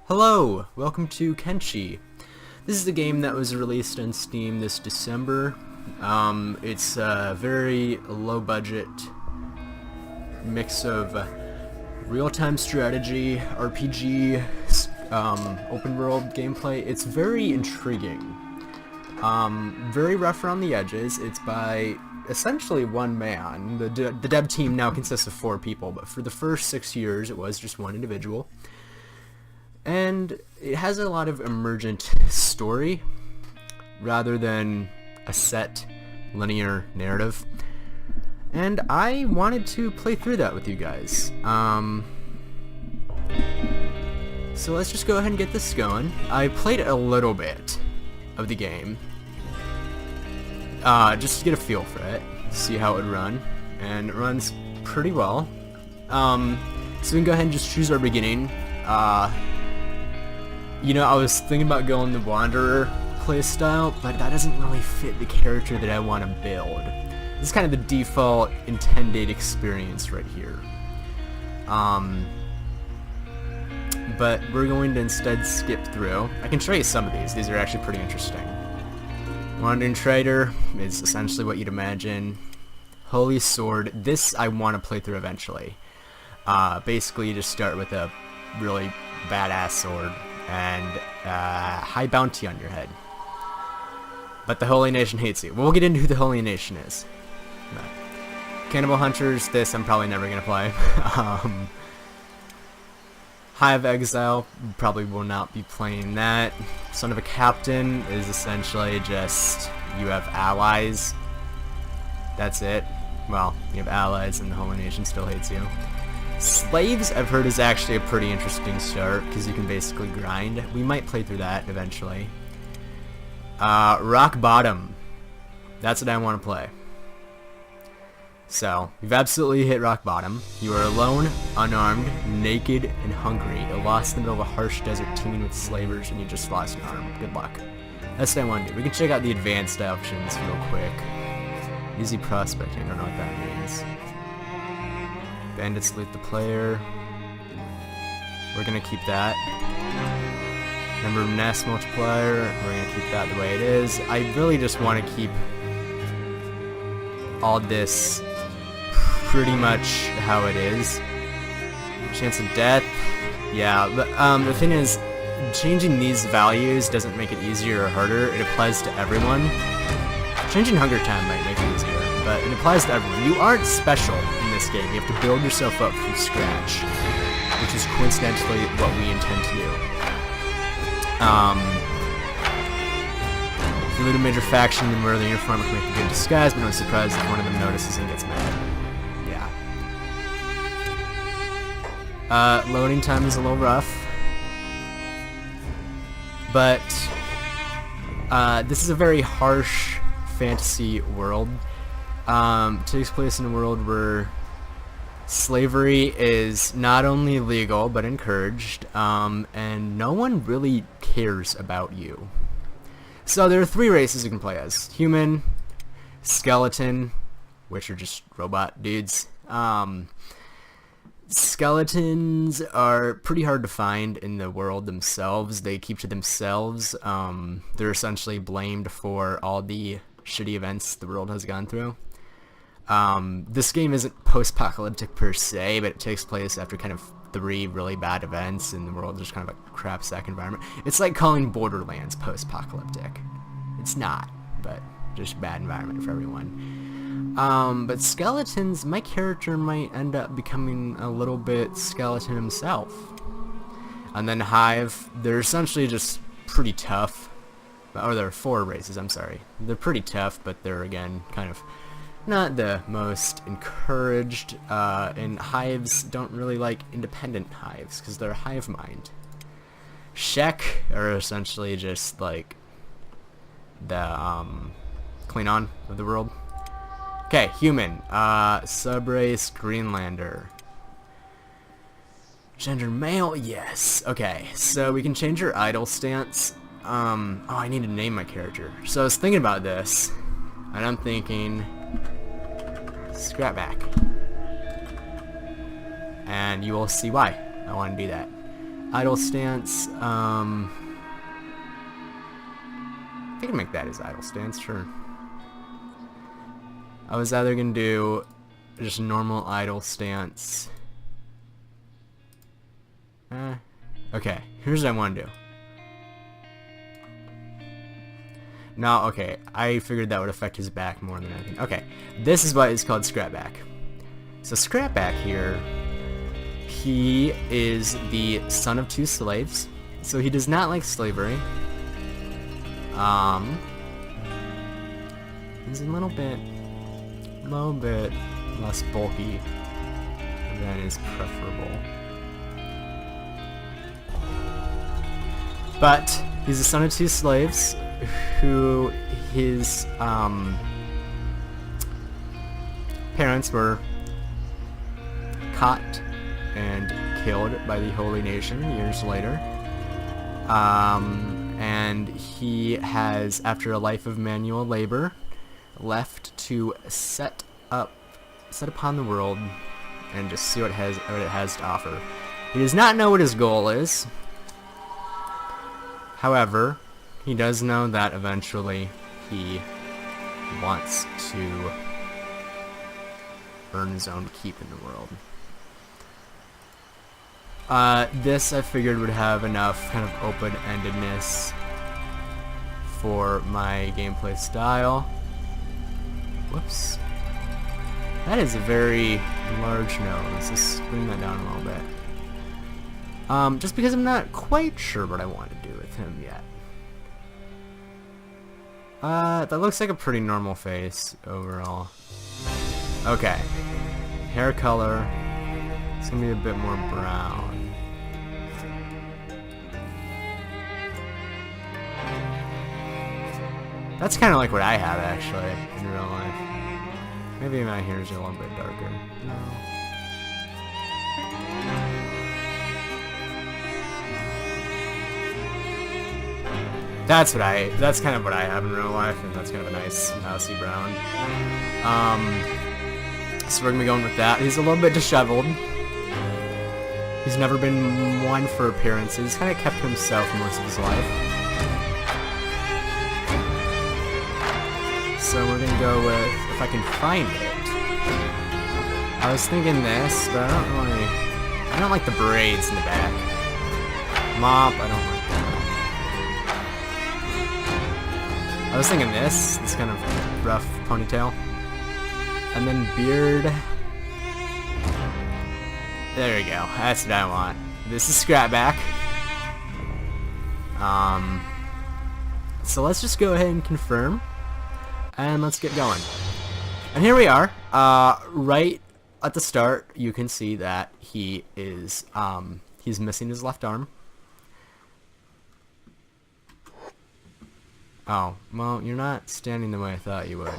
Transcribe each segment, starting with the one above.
Hello! Welcome to Kenshi. This is a game that was released on Steam this December. It's a very low budget mix of real-time strategy, RPG, open world gameplay. It's very intriguing. Very rough around the edges. It's by essentially one man. The dev team now consists of 4 people, but for the first 6 years it was just one individual. And it has a lot of emergent story rather than a set linear narrative. And I wanted to play through that with you guys. So let's just go ahead and get this going. I played a little bit of the game just to get a feel for it, see how it would run, and it runs pretty well. So we can go ahead and just choose our beginning. You know, I was thinking about going the Wanderer playstyle, but that doesn't really fit the character that I want to build. This is kind of the default intended experience right here. But we're going to instead skip through. I can show you some of these. These are actually pretty interesting. Wandering Trader is essentially what you'd imagine. Holy Sword. This I want to play through eventually. Basically, you just start with a really badass sword and high bounty on your head. But the Holy Nation hates you. We'll get into who the Holy Nation is. But Cannibal Hunters, this I'm probably never going to play. Hive Exile, probably will not be playing that. Son of a Captain is essentially just, you have allies. That's it. Well, you have allies and the Holy Nation still hates you. Slaves, I've heard, is actually a pretty interesting start, because you can basically grind. We might play through that eventually. Rock Bottom. That's what I want to play. So, you've absolutely hit rock bottom. You are alone, unarmed, naked, and hungry. You're lost in the middle of a harsh desert teeming with slavers, and you just lost an arm. Good luck. That's what I want to do. We can check out the advanced options real quick. Easy prospecting, I don't know what that means. Bandits loot the player. We're gonna keep that. Number of nest multiplier, we're gonna keep that the way it is. I really just want to keep all this pretty much how it is. Chance of death, yeah. But the thing is, changing these values doesn't make it easier or harder. It applies to everyone. Changing hunger time might make it easier, but it applies to everyone. You aren't special in this game. You have to build yourself up from scratch, which is coincidentally what we intend to do. If you loot a major faction, then wear the uniform can make a good disguise, but no surprise if one of them notices and gets mad. Yeah. Loading time is a little rough, but this is a very harsh fantasy world. Takes place in a world where slavery is not only legal but encouraged, and no one really cares about you. So there are 3 races you can play as: human, skeleton, which are just robot dudes. Skeletons are pretty hard to find in the world themselves. They keep to themselves. They're essentially blamed for all the shitty events the world has gone through. This game isn't post-apocalyptic per se, but it takes place after kind of 3 really bad events, and the world is just kind of a crap sack environment. It's like calling Borderlands post-apocalyptic. It's not, but just bad environment for everyone. But skeletons, my character might end up becoming a little bit skeleton himself. And then Hive, they're essentially just pretty tough. Or there are 4 races, I'm sorry. They're pretty tough, but they're, again, kind of not the most encouraged, and hives don't really like independent hives, because they're hive mind. Shek are essentially just, like, the, Klingon of the world. Okay, human. Subrace Greenlander. Gender male? Yes. Okay, so we can change your idle stance. Oh, I need to name my character. So I was thinking about this, and I'm thinking Scrapback. And you will see why I want to do that. idle stance. I can make that his idle stance, sure. I was either gonna do just normal idle stance. Okay, here's what I want to do. No, okay, I figured that would affect his back more than anything. Okay, this is what is called Scrapback. So Scrapback here, he is the son of 2 slaves, so he does not like slavery. He's a little bit less bulky than is preferable. But he's the son of 2 slaves who his parents were caught and killed by the Holy Nation years later. And he has, after a life of manual labor, left to set upon the world and just see what it has to offer. He does not know what his goal is. However, he does know that eventually he wants to earn his own keep in the world. This I figured would have enough kind of open-endedness for my gameplay style. Whoops. That is a very large nose. Let's bring that down a little bit. Just because I'm not quite sure what I want to do with him yet. That looks like a pretty normal face overall. Okay. Hair color. It's gonna be a bit more brown. That's kind of like what I have actually in real life. Maybe my hair is a little bit darker. No. That's kind of what I have in real life, and that's kind of a nice mousy brown. So we're gonna be going with that. He's a little bit disheveled. He's never been one for appearances. He's kind of kept to himself most of his life. So we're gonna go with, if I can find it. I was thinking this, but I don't like the braids in the back. Mop, I don't like that. I was thinking this kind of rough ponytail. And then beard. There we go. That's what I want. This is Scrapback. So let's just go ahead and confirm. And let's get going. And here we are. Right at the start, you can see that he is, he's missing his left arm. Oh, well, you're not standing the way I thought you would.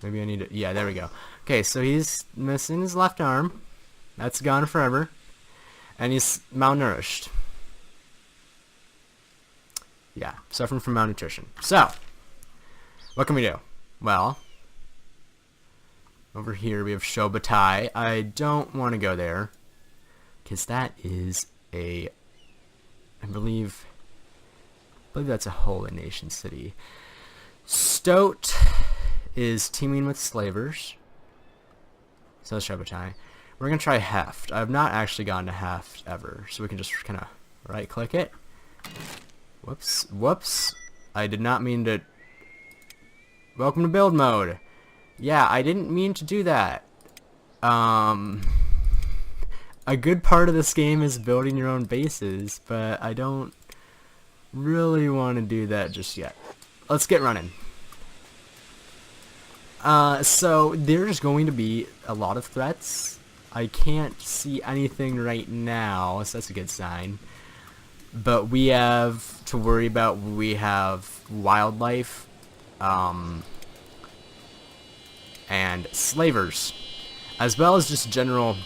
Maybe I need to... Yeah, there we go. Okay, so he's missing his left arm. That's gone forever. And he's malnourished. Yeah, suffering from malnutrition. So, what can we do? Well, over here we have Shobatai. I don't want to go there, because that is a... I believe that's a Holy Nation city. Stoat is teaming with slavers. So that's Shobatai. We're going to try Heft. I have not actually gone to Heft ever, so we can just kind of right-click it. Whoops. I did not mean to... Welcome to build mode. Yeah, I didn't mean to do that. A good part of this game is building your own bases, but I don't really want to do that just yet. Let's get running. So there's going to be a lot of threats. I can't see anything right now, so that's a good sign. But we have to worry about, we have wildlife, and slavers, as well as just general,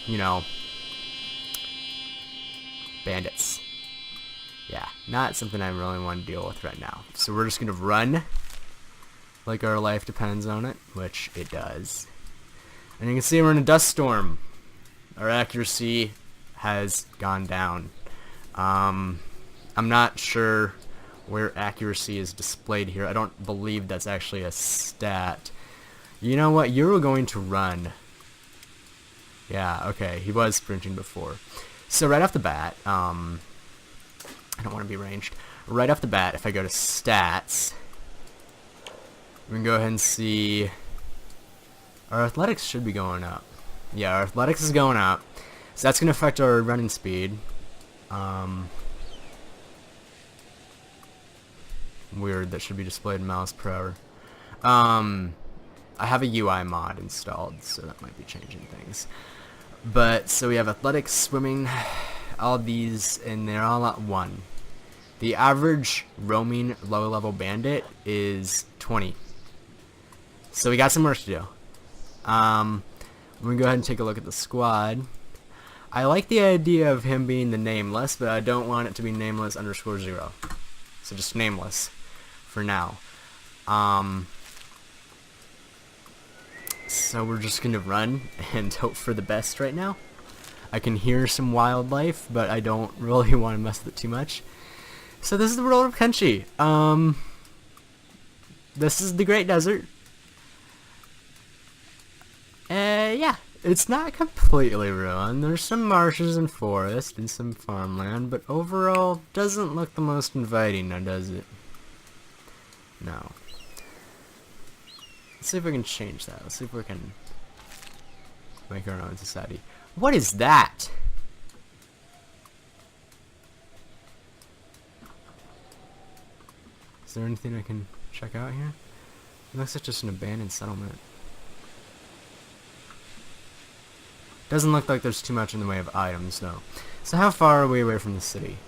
you know, bandits. Yeah, not something I really want to deal with right now. So we're just going to run like our life depends on it, which it does. And you can see we're in a dust storm. Our accuracy has gone down. I'm not sure where accuracy is displayed here. I don't believe that's actually a stat. You know what? You're going to run. Yeah, okay. He was sprinting before. So right off the bat, I don't want to be ranged. Right off the bat, if I go to stats, we can go ahead and see our athletics should be going up. Yeah, our athletics is going up. So that's going to affect our running speed. Weird, that should be displayed in miles per hour. I have a UI mod installed, so that might be changing things. But, so we have athletics, swimming, all these, and they're all at 1. The average roaming low-level bandit is 20. So we got some work to do. We're going to go ahead and take a look at the squad. I like the idea of him being the nameless, but I don't want it to be nameless _0. So just nameless for now. So we're just going to run and hope for the best right now. I can hear some wildlife, but I don't really want to mess with it too much. So this is the world of Kenshi. This is the Great Desert. Yeah, it's not completely ruined. There's some marshes and forest and some farmland, but overall doesn't look the most inviting now, does it? No. Let's see if we can change that. Let's see if we can make our own society. What is that? Is there anything I can check out here? It looks like just an abandoned settlement. Doesn't look like there's too much in the way of items, though. So how far are we away from the city?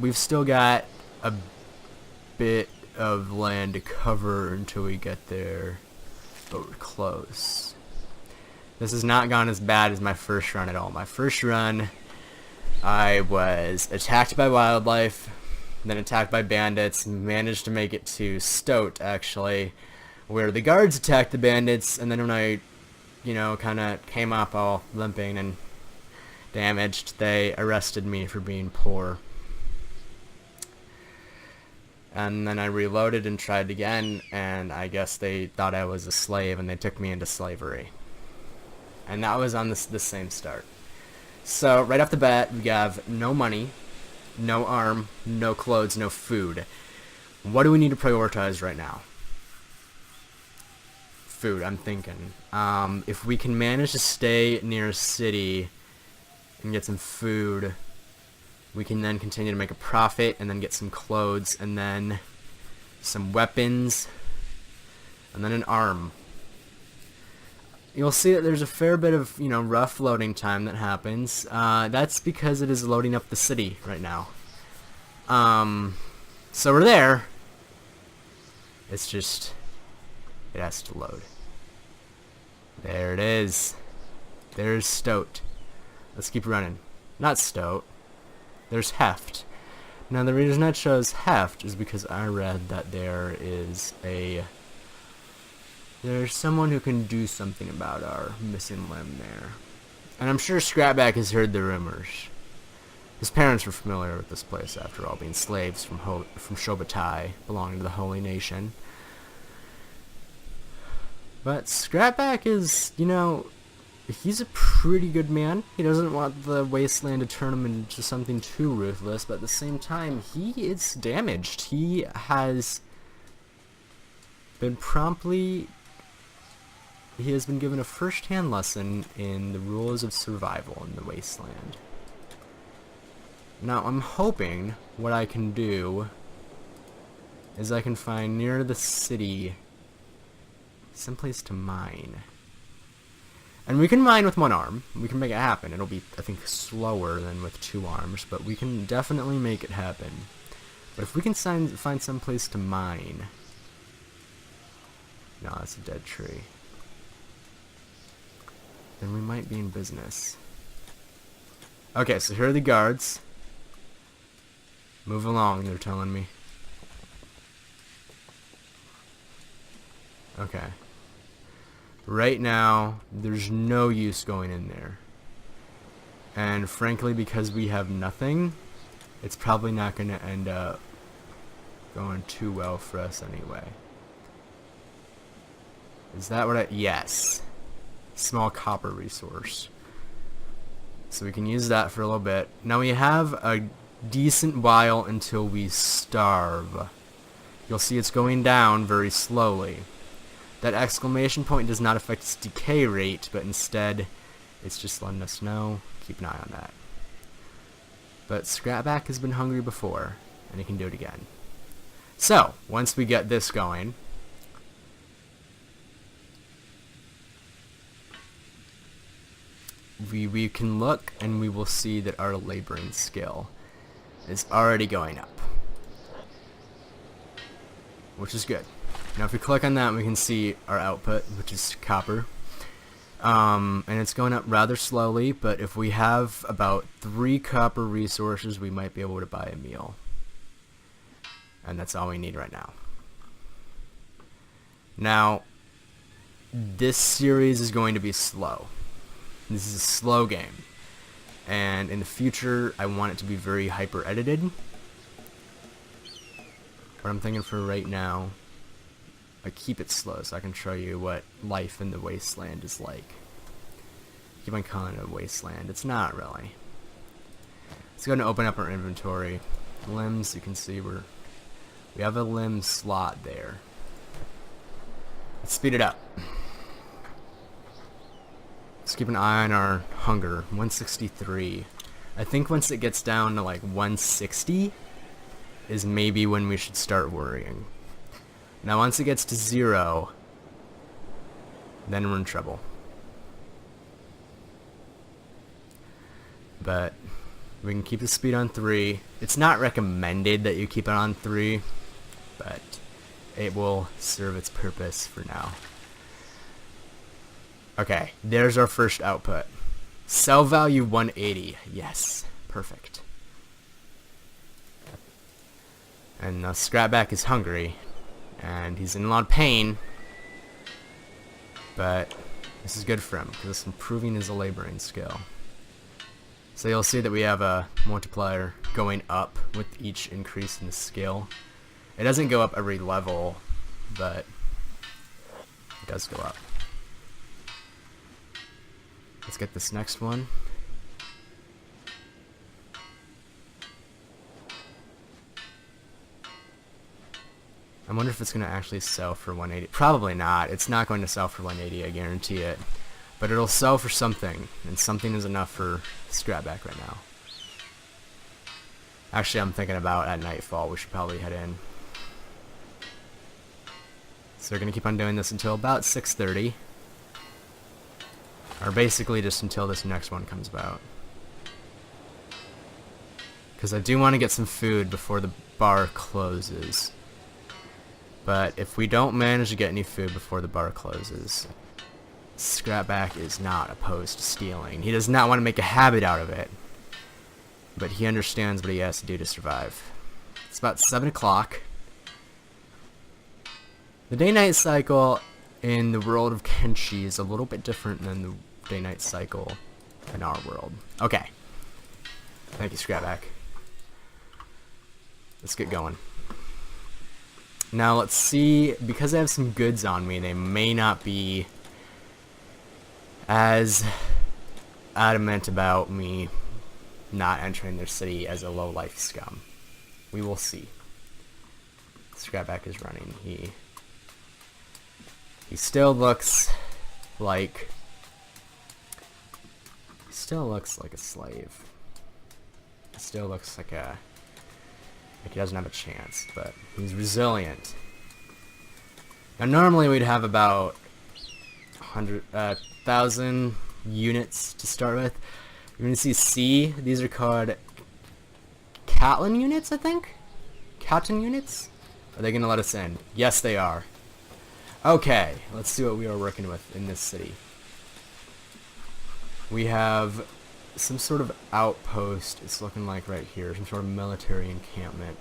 We've still got a bit of land to cover until we get there, but we're close. This has not gone as bad as my first run at all. My first run, I was attacked by wildlife, then attacked by bandits, and managed to make it to Stoat, actually, where the guards attacked the bandits, and then when I, you know, kind of came up all limping and damaged, they arrested me for being poor. And then I reloaded and tried again, and I guess they thought I was a slave, and they took me into slavery. And that was on the same start. So, right off the bat, we have no money, no arm, no clothes, no food. What do we need to prioritize right now? Food, I'm thinking. If we can manage to stay near a city and get some food, we can then continue to make a profit and then get some clothes and then some weapons and then an arm. You'll see that there's a fair bit of, you know, rough loading time that happens. That's because it is loading up the city right now. So we're there. It's just, it has to load. There it is. There's Stoat. Let's keep running. Not Stoat. There's Heft. Now the reason I chose Heft is because I read that there's someone who can do something about our missing limb there. And I'm sure Scrapback has heard the rumors. His parents were familiar with this place, after all, being slaves from Shobatai, belonging to the Holy Nation. But Scrapback is, you know, he's a pretty good man. He doesn't want the wasteland to turn him into something too ruthless, but at the same time, he is damaged. He has been given a first-hand lesson in the rules of survival in the wasteland. Now, I'm hoping what I can do is I can find near the city someplace to mine. And we can mine with one arm. We can make it happen. It'll be, I think, slower than with two arms, but we can definitely make it happen. But if we can find some place to mine... No, that's a dead tree. Then we might be in business. Okay, so here are the guards. Move along, they're telling me. Okay. Right now, there's no use going in there. And frankly, because we have nothing, it's probably not going to end up going too well for us anyway. Is that what I... Yes. Small copper resource. So we can use that for a little bit. Now we have a decent while until we starve. You'll see it's going down very slowly. That exclamation point does not affect its decay rate, but instead it's just letting us know. Keep an eye on that. But Scrapback has been hungry before, and he can do it again. So, once we get this going, we can look and we will see that our laboring skill is already going up, which is good. Now if we click on that, we can see our output, which is copper, and it's going up rather slowly, but if we have about 3 copper resources, we might be able to buy a meal, and that's all we need right now. Now this series is going to be slow. This is a slow game, and in the future I want it to be very hyper edited, but I'm thinking for right now I keep it slow so I can show you what life in the wasteland is like. I keep on calling it a wasteland. It's not really. Let's go and open up our inventory. Limbs, you can see we have a limb slot there. Let's speed it up. Let's keep an eye on our hunger. 163. I think once it gets down to like 160 is maybe when we should start worrying. Now once it gets to 0, then we're in trouble. But we can keep the speed on 3. It's not recommended that you keep it on 3, but it will serve its purpose for now. Okay, there's our first output. Sell value 180. Yes, perfect. And Scrapback is hungry, and he's in a lot of pain, but this is good for him because it's improving his laboring skill. So you'll see that we have a multiplier going up with each increase in the skill. It doesn't go up every level, but it does go up. Let's get this next one. I wonder if it's going to actually sell for 180. Probably not. It's not going to sell for 180, I guarantee it. But it'll sell for something, and something is enough for Scrapback right now. Actually, I'm thinking about at nightfall we should probably head in. So we're going to keep on doing this until about 6:30. Or basically just until this next one comes about. Because I do want to get some food before the bar closes. But if we don't manage to get any food before the bar closes, Scrapback is not opposed to stealing. He does not want to make a habit out of it. But he understands what he has to do to survive. It's about 7 o'clock. The day-night cycle in the world of Kenshi is a little bit different than the day-night cycle in our world. Okay. Thank you, Scrapback. Let's get going. Now let's see, because I have some goods on me, they may not be as adamant about me not entering their city as a low-life scum. We will see. Scrapback is running. He still looks like a slave. He still looks like he doesn't have a chance, but he's resilient. Now normally we'd have about 1,000 units to start with. You're gonna see C. These are called Catlin units, I think. Catlin units. Are they gonna let us in? Yes, they are. Okay, let's see what we are working with in this city. We have some sort of outpost, it's looking like right here, some sort of military encampment.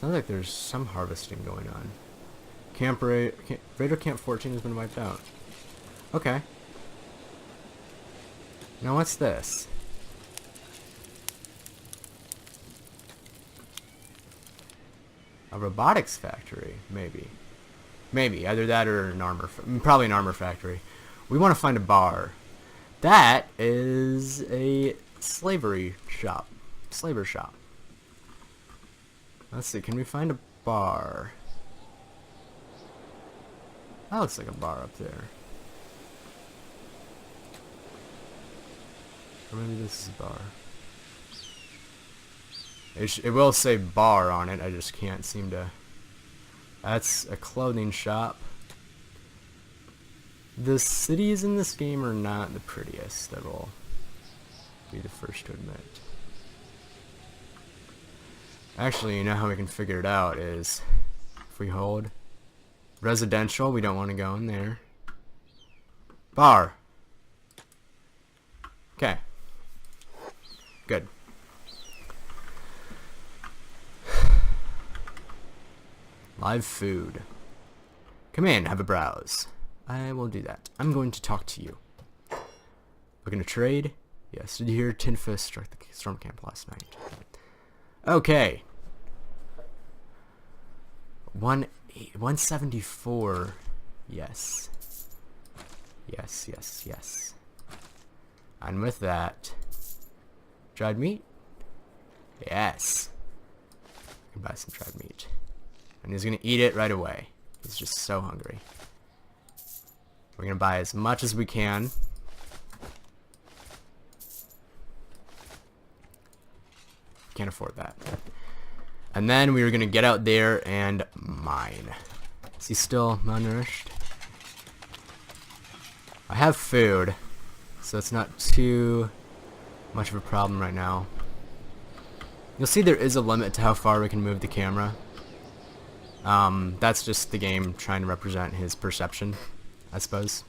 Sounds like there's some harvesting going on. Raider Camp 14 has been wiped out. Okay. Now what's this? A robotics factory, maybe. Maybe, either that or an armor, probably an armor factory. We want to find a bar. That is a slaver shop. Let's see, can we find a bar? That looks like a bar up there. Or maybe this is a bar. It will say bar on it, I just can't seem to... That's a clothing shop. The cities in this game are not the prettiest, I will be the first to admit. Actually, you know how we can figure it out is if we hold residential, we don't want to go in there. Bar. Okay. Good. Live food. Come in, have a browse. I will do that. I'm going to talk to you. Looking to trade? Yes. Did you hear Tinfist struck the storm camp last night? Okay. 174. Yes. Yes. And with that, dried meat? Yes. I can buy some dried meat. And he's gonna eat it right away. He's just so hungry. We're gonna buy as much as we can. Can't afford that. And then we were gonna get out there and mine. Is he still malnourished? I have food, so it's not too much of a problem right now. You'll see there is a limit to how far we can move the camera. That's just the game trying to represent his perception, I suppose.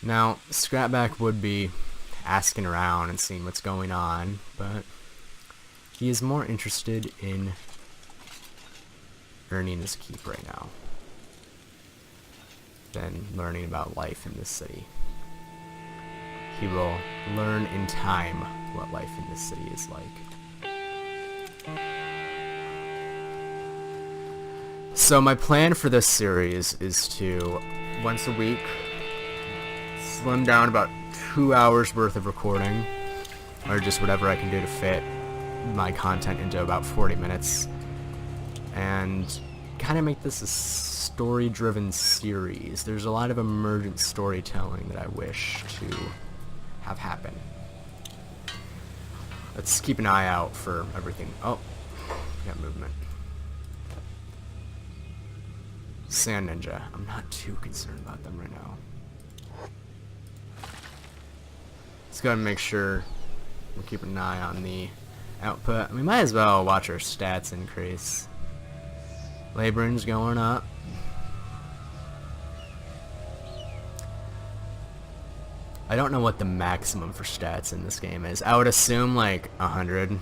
Now, Scrapback would be asking around and seeing what's going on, but he is more interested in earning his keep right now than learning about life in this city. He will learn in time what life in this city is like. So my plan for this series is to, once a week, slim down about 2 hours worth of recording, or just whatever I can do to fit my content into about 40 minutes, and kind of make this a story-driven series. There's a lot of emergent storytelling that I wish to have happen. Let's keep an eye out for everything. Oh, we got movement. Sand Ninja. I'm not too concerned about them right now. Let's go ahead and make sure we're keeping an eye on the output. We might as well watch our stats increase. Laboring's going up. I don't know what the maximum for stats in this game is. I would assume like 100.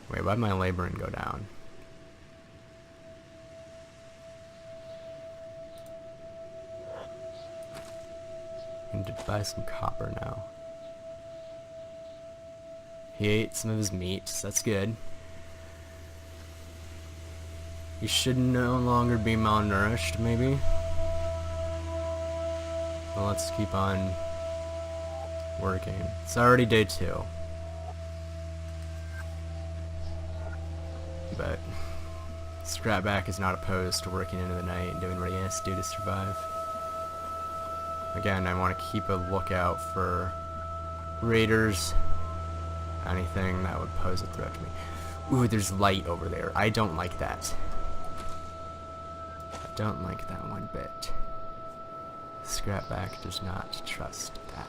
Wait, why'd my laboring go down? I need to buy some copper now. He ate some of his meat, so that's good. He should no longer be malnourished, maybe. Well, let's keep on working. It's already day 2. But Scrapback is not opposed to working into the night and doing what he has to do to survive. Again, I want to keep a lookout for raiders, anything that would pose a threat to me. Ooh, there's light over there. I don't like that. I don't like that one bit. Scrapback does not trust that.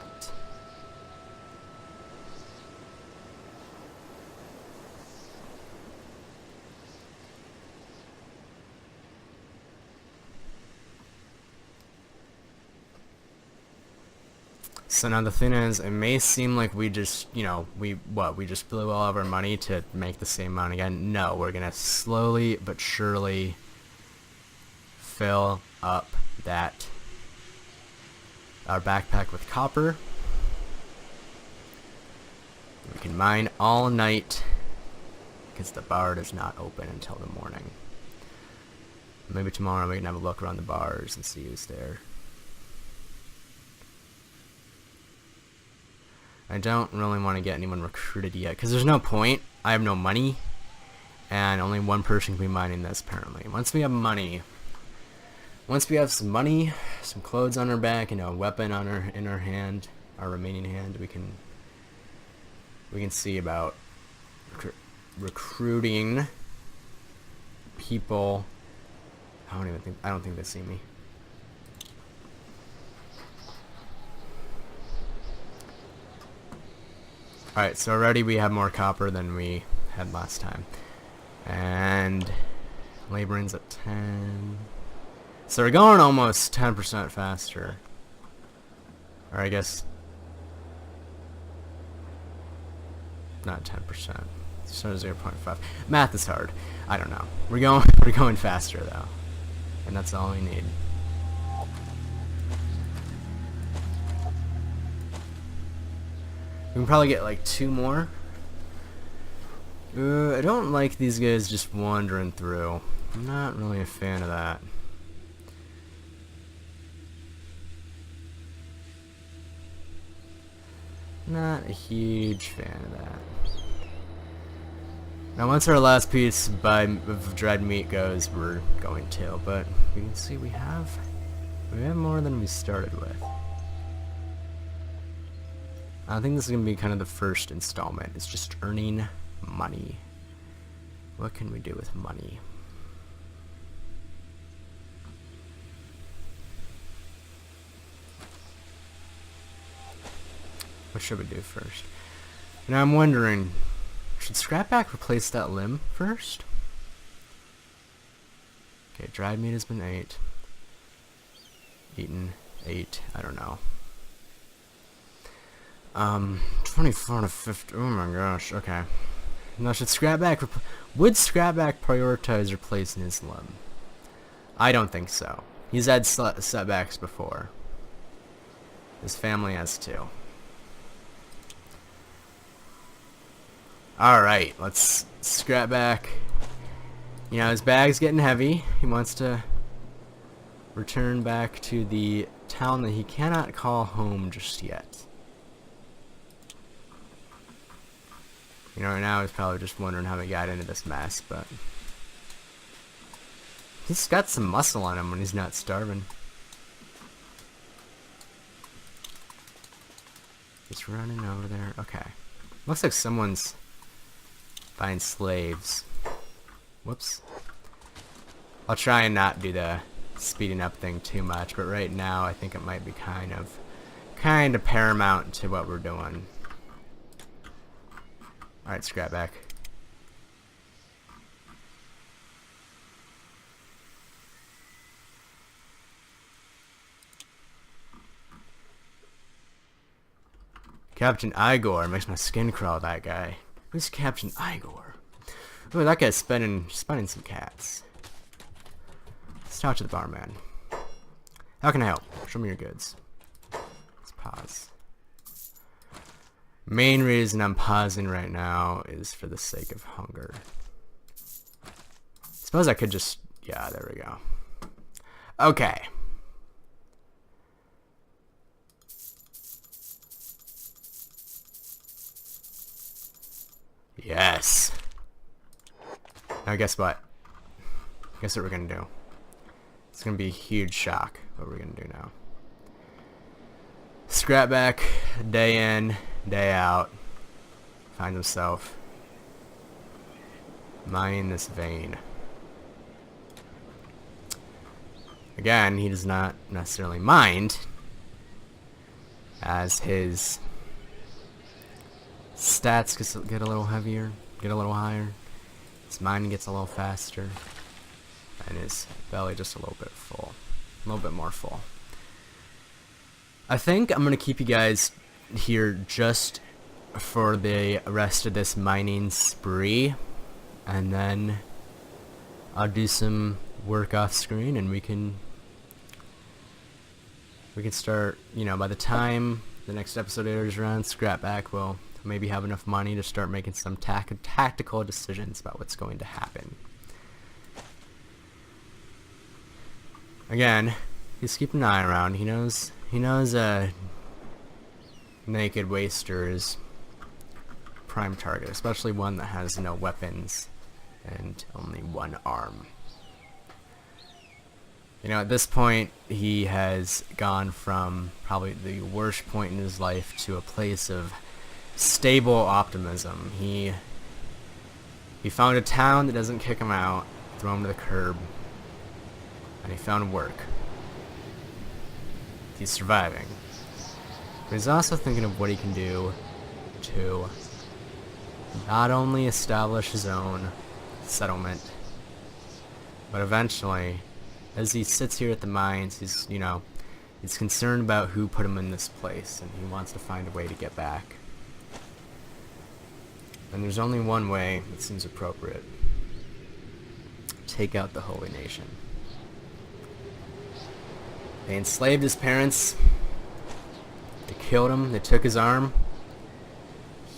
So now the thing is, it may seem like we just, you know, we just blew all of our money to make the same amount again. No, we're gonna slowly but surely fill up our backpack with copper. We can mine all night because the bar does not open until the morning. Maybe tomorrow we can have a look around the bars and see who's there. I don't really want to get anyone recruited yet because there's no point. I have no money and only one person can be mining this apparently. Once we have money, once we have some money, some clothes on our back, and a weapon in our hand, our remaining hand, we can see about recruiting people. I don't think they see me. Alright, so already we have more copper than we had last time. And laboring's at 10. So we're going almost 10% faster. Or I guess not 10%. So 0.5. Math is hard. I don't know. We're going faster though. And that's all we need. We can probably get like 2 more. I don't like these guys just wandering through. I'm not really a fan of that. Not a huge fan of that. Now once our last piece of dried meat goes, we're going to, but you can see we have more than we started with. I think this is going to be kind of the first installment. It's just earning money. What can we do with money? What should we do first? Now I'm wondering, should Scrapback replace that limb first? Okay, dried meat has been eaten 8, I don't know. 24 to 50, oh my gosh, okay. Now would Scrapback prioritize replacing his limb? I don't think so. He's had setbacks before. His family has too. Alright, let's Scrapback. You know, his bag's getting heavy. He wants to return back to the town that he cannot call home just yet. You know, right now he's probably just wondering how he got into this mess, but he's got some muscle on him when he's not starving. He's running over there. Okay. Looks like someone's buying slaves. Whoops. I'll try and not do the speeding up thing too much, but right now I think it might be kind of paramount to what we're doing. Alright, Scrapback. Captain Igor makes my skin crawl, that guy. Who's Captain Igor? Oh, that guy's spending some cats. Let's talk to the barman. How can I help? Show me your goods. Let's pause. Main reason I'm pausing right now is for the sake of hunger. Suppose I could just... yeah, there we go. Okay. Yes. Now guess what? Guess what we're gonna do? It's gonna be a huge shock what we're gonna do now. Scrapback, day in, day out, finds himself mining this vein. Again, he does not necessarily mind, as his stats get a little heavier, get a little higher, his mining gets a little faster, and his belly just a little bit full, a little bit more full. I think I'm going to keep you guys here just for the rest of this mining spree, and then I'll do some work off screen, and we can start, you know, by the time the next episode airs around, Scrapback will maybe have enough money to start making some tactical decisions about what's going to happen. Again, he's keeping an eye around. He knows naked waster is prime target, especially one that has no weapons and only one arm. You know, at this point, he has gone from probably the worst point in his life to a place of stable optimism. He found a town that doesn't kick him out, throw him to the curb, and he found work. He's surviving. But he's also thinking of what he can do to not only establish his own settlement, but eventually, as he sits here at the mines, he's concerned about who put him in this place, and he wants to find a way to get back. And there's only one way that seems appropriate. Take out the Holy Nation. They enslaved his parents. They killed him. They took his arm.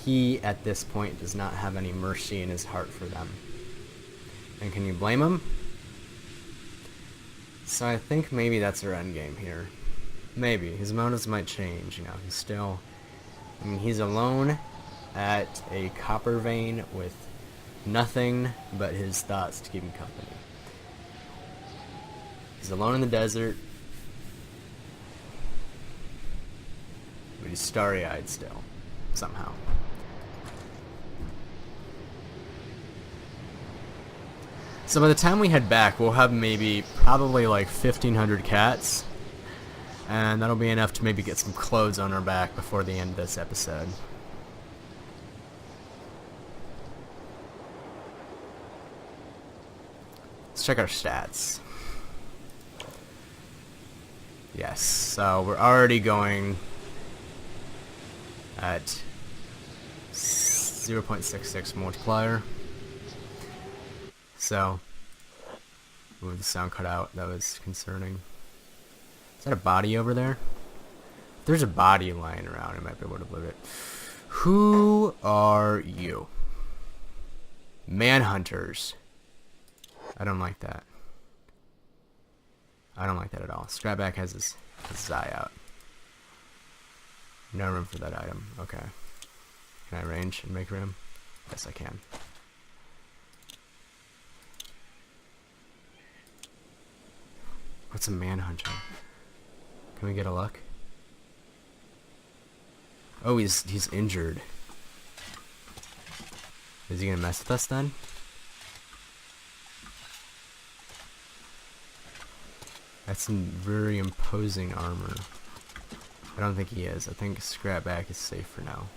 He, at this point, does not have any mercy in his heart for them. And can you blame him? So I think maybe that's our endgame here. Maybe. His motives might change, you know. He's alone at a copper vein with nothing but his thoughts to keep him company. He's alone in the desert, but he's starry-eyed still, somehow. So by the time we head back, we'll have probably like 1,500 cats, and that'll be enough to maybe get some clothes on our back before the end of this episode. Let's check our stats. Yes, so we're already going at 0.66 multiplier. So, ooh, the sound cut out. That was concerning. Is that a body over there? If there's a body lying around, I might be able to loot it. Who are you? Manhunters. I don't like that. I don't like that at all. Scrapback has his eye out. No room for that item. Okay. Can I range and make room? Yes, I can. What's a manhunter? Can we get a look? Oh, he's injured. Is he gonna mess with us then? That's some very imposing armor. I don't think he is. I think Scrapback is safe for now.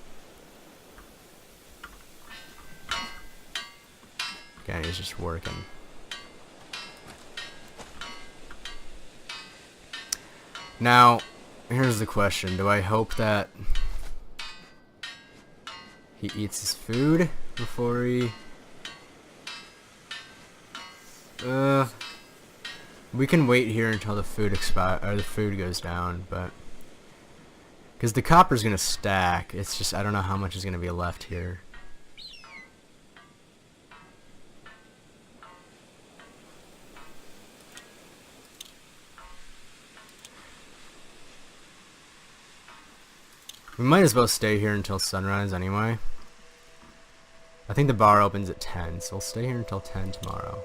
Okay, he's just working. Now, here's the question. Do I hope that he eats his food before he... we can wait here until the food the food goes down, but... because the copper's gonna stack. It's just, I don't know how much is gonna be left here. We might as well stay here until sunrise anyway. I think the bar opens at 10, so we'll stay here until 10 tomorrow.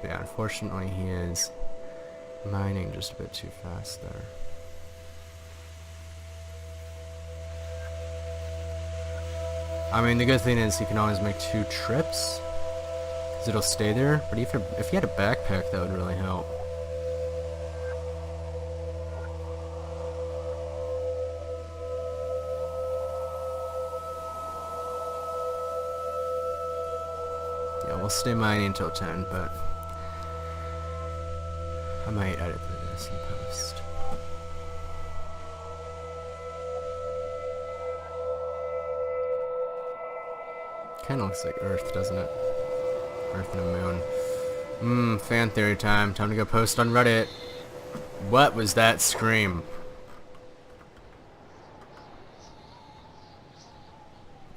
Yeah, unfortunately he is mining just a bit too fast there. I mean, the good thing is he can always make 2 trips, because it'll stay there, but if you had a backpack, that would really help. Yeah, we'll stay mining until 10, but I might edit this in post. Kinda looks like Earth, doesn't it? Earth and a moon. Fan theory time. Time to go post on Reddit. What was that scream?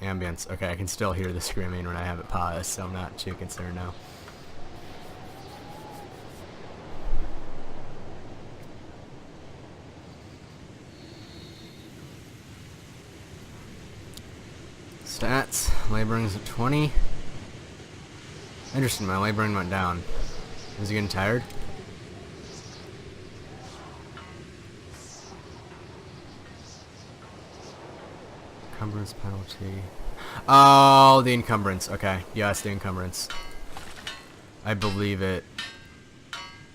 Ambience. Okay, I can still hear the screaming when I have it paused, so I'm not too concerned now. Stats. Laboring's at 20. Interesting, my laboring went down. Is he getting tired? Encumbrance penalty. Oh, the encumbrance. Okay. Yes, the encumbrance. I believe it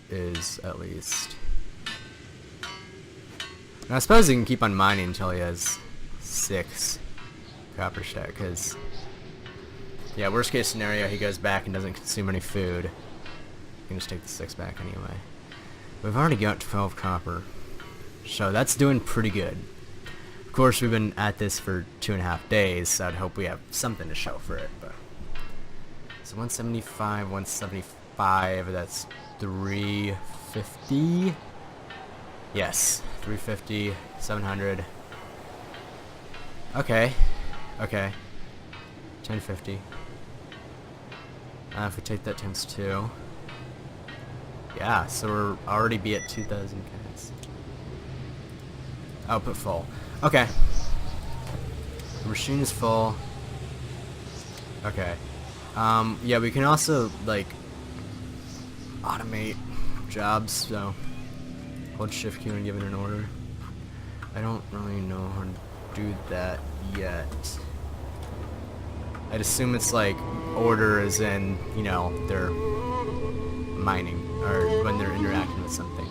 is, at least. Now, I suppose he can keep on mining until he has 6 copper stack, because... yeah, worst case scenario, he goes back and doesn't consume any food. You can just take the 6 back anyway. We've already got 12 copper. So that's doing pretty good. Of course, we've been at this for 2.5 days, so I'd hope we have something to show for it. But so 175, 175, that's 350. Yes, 350, 700. Okay, okay. 1050. If we take that times 2. Yeah, so we're already be at 2,000 cats. Output full. Okay. The machine is full. Okay. Yeah, we can also, like, automate jobs, so hold shift key when given an order. I don't really know how to do that yet. I'd assume it's like order as in, you know, they're mining, or when they're interacting with something.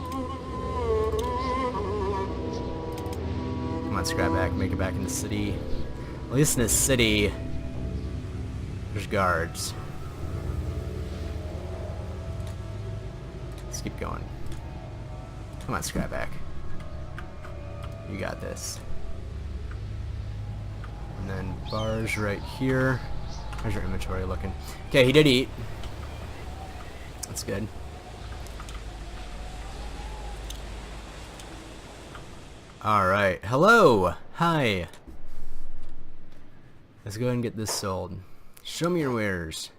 Come on, Scrapback, make it back in the city. At least in the city, there's guards. Let's keep going. Come on, Scrapback. You got this. And then bars right here. How's your inventory looking? Okay, he did eat. That's good. Alright. Hello! Hi! Let's go ahead and get this sold. Show me your wares.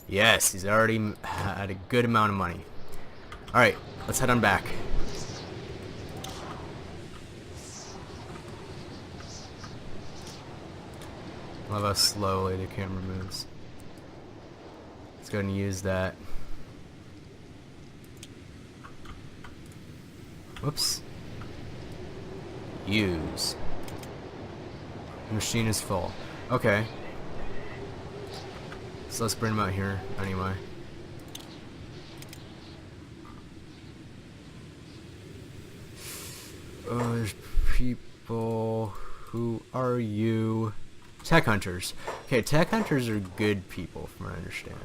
Yes, he's already had a good amount of money. Alright, let's head on back. Love how slowly the camera moves. Let's go ahead and use that. Whoops. Use. The machine is full. Okay. So let's bring them out here anyway. Oh, there's people. Who are you? Tech hunters. Okay, tech hunters are good people, from what I understand.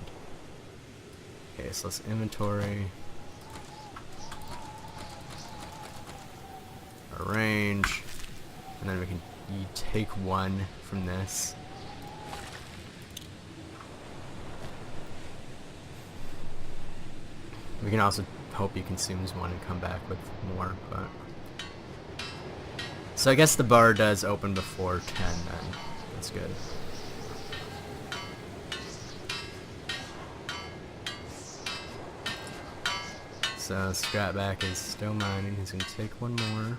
Okay, so let's inventory. Arrange. And then we can take one from this. We can also hope he consumes one and come back with more, but... So I guess the bar does open before 10 then. That's good. So Scrapback is still mining. He's gonna take one more.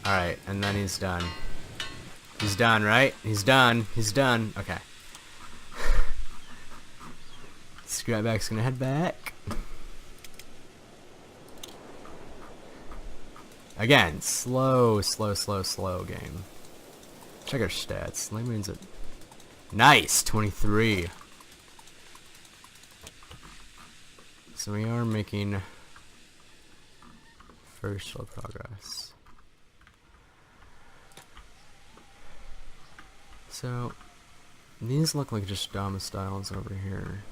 Alright, and then he's done. He's done, right? He's done. He's done. Okay. Scrapback's gonna head back. Again, slow game. Check our stats. Laneman's at nice 23. So we are making first slow progress. So, these look like just domiciles over here.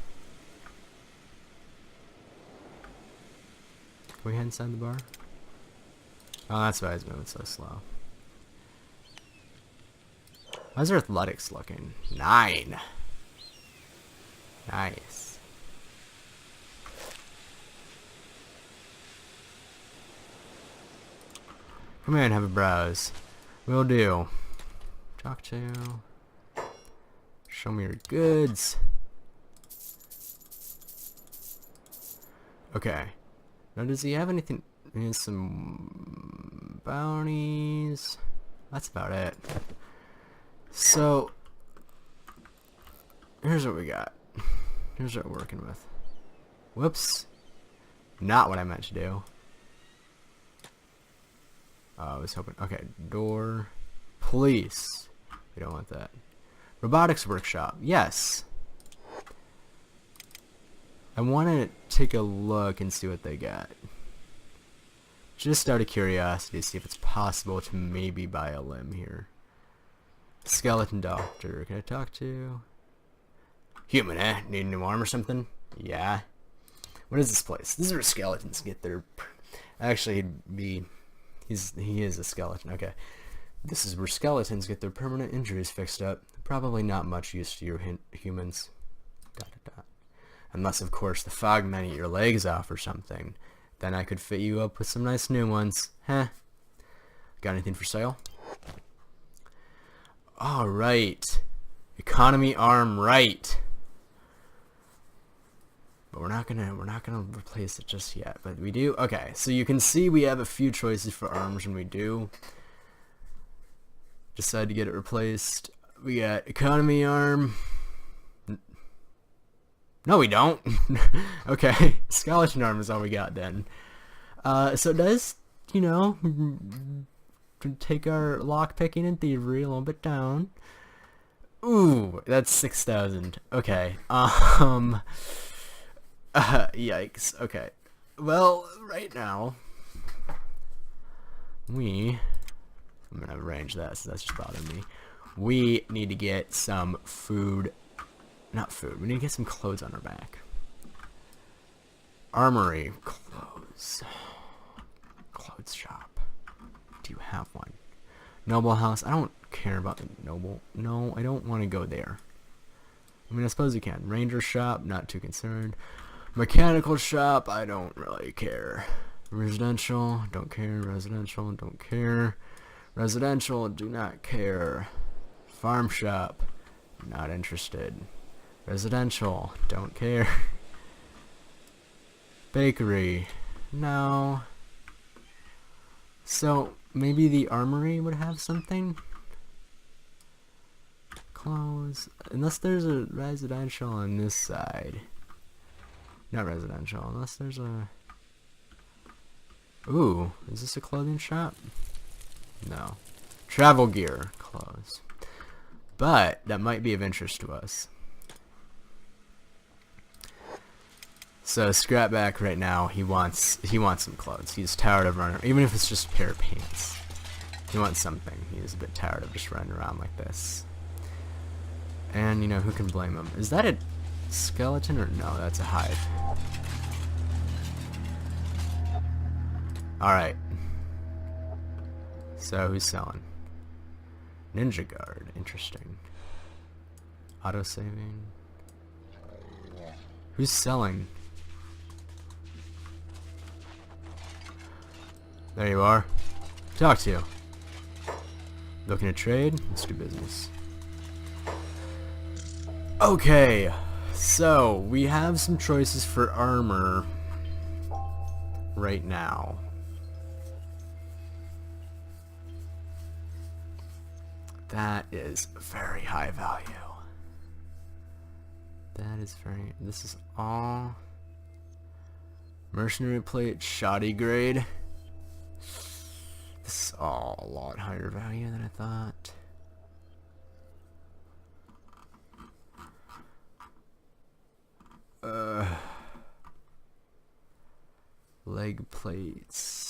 Can we head inside the bar? Oh, that's why it's moving so slow. How's our athletics looking? 9. Nice. Come here and have a browse. Will do. Talk to. Show me your goods. Okay. Now, does he have anything? He has some bounties. That's about it. So, here's what we got. Here's what we're working with. Whoops. Not what I meant to do. I was hoping. Okay, door. Police. We don't want that. Robotics workshop. Yes. I want to take a look and see what they got. Just out of curiosity, see if it's possible to maybe buy a limb here. Skeleton doctor. Can I talk to? Human, eh? Need a new arm or something? Yeah. What is this place? This is where skeletons get their... Actually, he is a skeleton. Okay. This is where skeletons get their permanent injuries fixed up. Probably not much use to your humans. ... Unless, of course, the fogmen eat your legs off or something. Then I could fit you up with some nice new ones. Heh. Got anything for sale? Alright. Economy arm right. But we're not gonna replace it just yet. But we do. Okay, so you can see we have a few choices for arms when we do decide to get it replaced. We got economy arm. No, we don't. Okay, skeleton arm is all we got then. So it does, you know, take our lockpicking and thievery a little bit down. Ooh, that's 6,000. Okay. Yikes. Okay. Well, right now, I'm gonna arrange that, so that's just bothering me. We need to get some food. Not food. We need to get some clothes on our back. Armory. Clothes. Clothes shop. Do you have one? Noble house. I don't care about the noble. No, I don't want to go there. I mean, I suppose you can. Ranger shop. Not too concerned. Mechanical shop. I don't really care. Residential. Don't care. Residential. Don't care. Residential. Do not care. Farm shop. Not interested. Residential, don't care. Bakery, no. So, maybe the armory would have something? Clothes, unless there's a residential on this side. Not residential, unless there's a... Ooh, is this a clothing shop? No. Travel gear, clothes. But, that might be of interest to us. So Scrapback right now, he wants some clothes. He's tired of running, even if it's just a pair of pants. He wants something. He's a bit tired of just running around like this. And you know, who can blame him? Is that a skeleton or no? That's a hive. All right. So who's selling? Ninja guard. Interesting. Auto saving. Who's selling? There you are. Talk to you. Looking to trade? Let's do business. Okay, so we have some choices for armor right now. That is very high value. That is very... This is all... Mercenary plate, shoddy grade. This is all a lot higher value than I thought. Leg plates.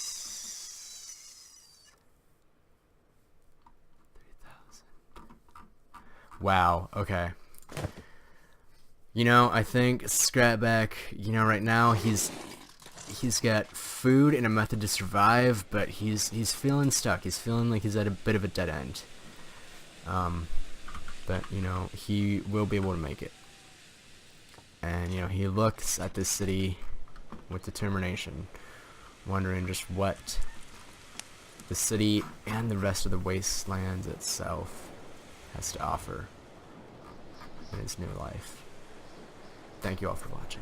3,000. Wow, okay. You know, I think Scrapback, you know, right now he's got food and a method to survive, but he's feeling stuck. He's feeling like he's at a bit of a dead end. But, you know, he will be able to make it. And, you know, he looks at this city with determination, wondering just what the city and the rest of the wasteland itself has to offer in his new life. Thank you all for watching.